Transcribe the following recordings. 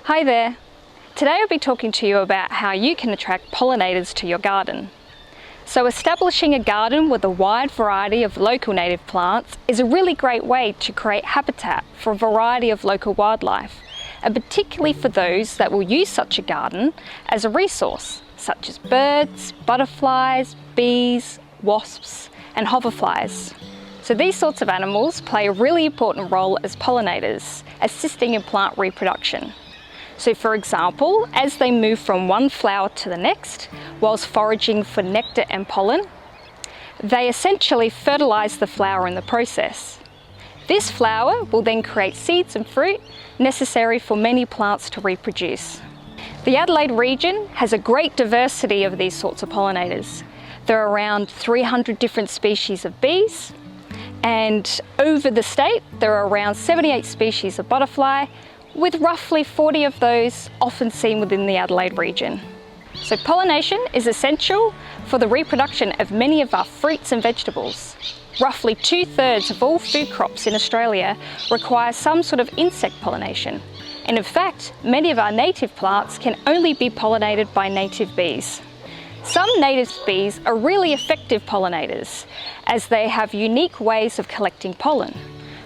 Hi there! Today I'll be talking to you about how you can attract pollinators to your garden. So establishing a garden with a wide variety of local native plants is a really great way to create habitat for a variety of local wildlife, and particularly for those that will use such a garden as a resource, such as birds, butterflies, bees, wasps and hoverflies. So these sorts of animals play a really important role as pollinators, assisting in plant reproduction. So for example, as they move from one flower to the next, whilst foraging for nectar and pollen, they essentially fertilise the flower in the process. This flower will then create seeds and fruit necessary for many plants to reproduce. The Adelaide region has a great diversity of these sorts of pollinators. There are around 300 different species of bees, and over the state there are around 78 species of butterfly, with roughly 40 of those often seen within the Adelaide region. So pollination is essential for the reproduction of many of our fruits and vegetables. Roughly 2/3 of all food crops in Australia require some sort of insect pollination. And in fact, many of our native plants can only be pollinated by native bees. Some native bees are really effective pollinators, as they have unique ways of collecting pollen.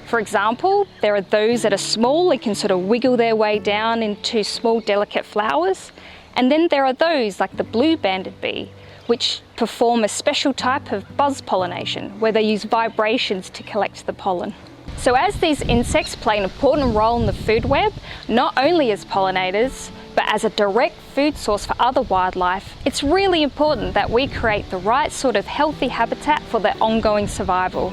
For example, there are those that are small and can sort of wiggle their way down into small delicate flowers. And then there are those like the blue-banded bee, which perform a special type of buzz pollination, where they use vibrations to collect the pollen. So as these insects play an important role in the food web, not only as pollinators, but as a direct food source for other wildlife, it's really important that we create the right sort of healthy habitat for their ongoing survival.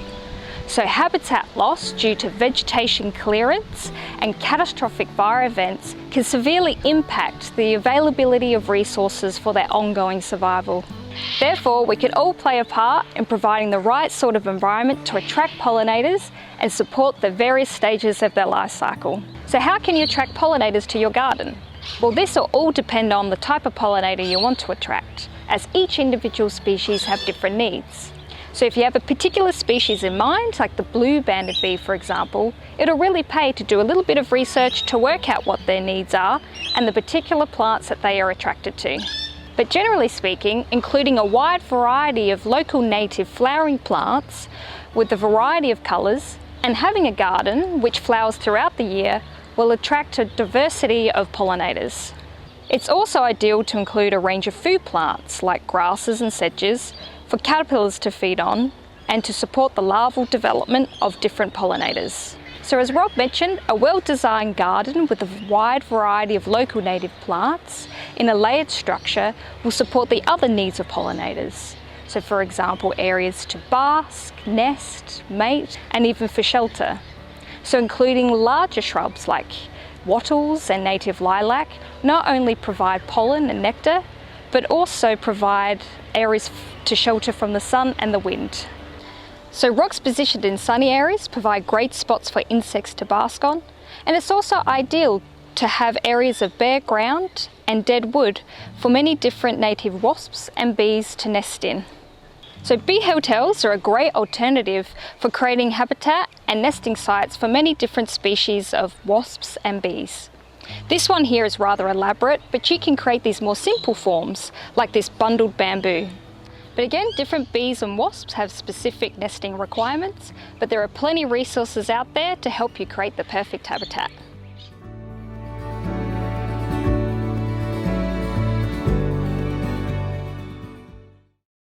So habitat loss due to vegetation clearance and catastrophic fire events can severely impact the availability of resources for their ongoing survival. Therefore, we can all play a part in providing the right sort of environment to attract pollinators and support the various stages of their life cycle. So how can you attract pollinators to your garden? Well, this will all depend on the type of pollinator you want to attract, as each individual species have different needs. So if you have a particular species in mind, like the blue-banded bee for example, it'll really pay to do a little bit of research to work out what their needs are and the particular plants that they are attracted to. But generally speaking, including a wide variety of local native flowering plants with a variety of colours and having a garden which flowers throughout the year will attract a diversity of pollinators. It's also ideal to include a range of food plants like grasses and sedges for caterpillars to feed on and to support the larval development of different pollinators. So as Rob mentioned, a well-designed garden with a wide variety of local native plants in a layered structure will support the other needs of pollinators. So for example, areas to bask, nest, mate, and even for shelter. So including larger shrubs like wattles and native lilac not only provide pollen and nectar, but also provide areas to shelter from the sun and the wind. So rocks positioned in sunny areas provide great spots for insects to bask on, and it's also ideal to have areas of bare ground and dead wood for many different native wasps and bees to nest in. So bee hotels are a great alternative for creating habitat and nesting sites for many different species of wasps and bees. This one here is rather elaborate, but you can create these more simple forms, like this bundled bamboo. But again, different bees and wasps have specific nesting requirements, but there are plenty of resources out there to help you create the perfect habitat.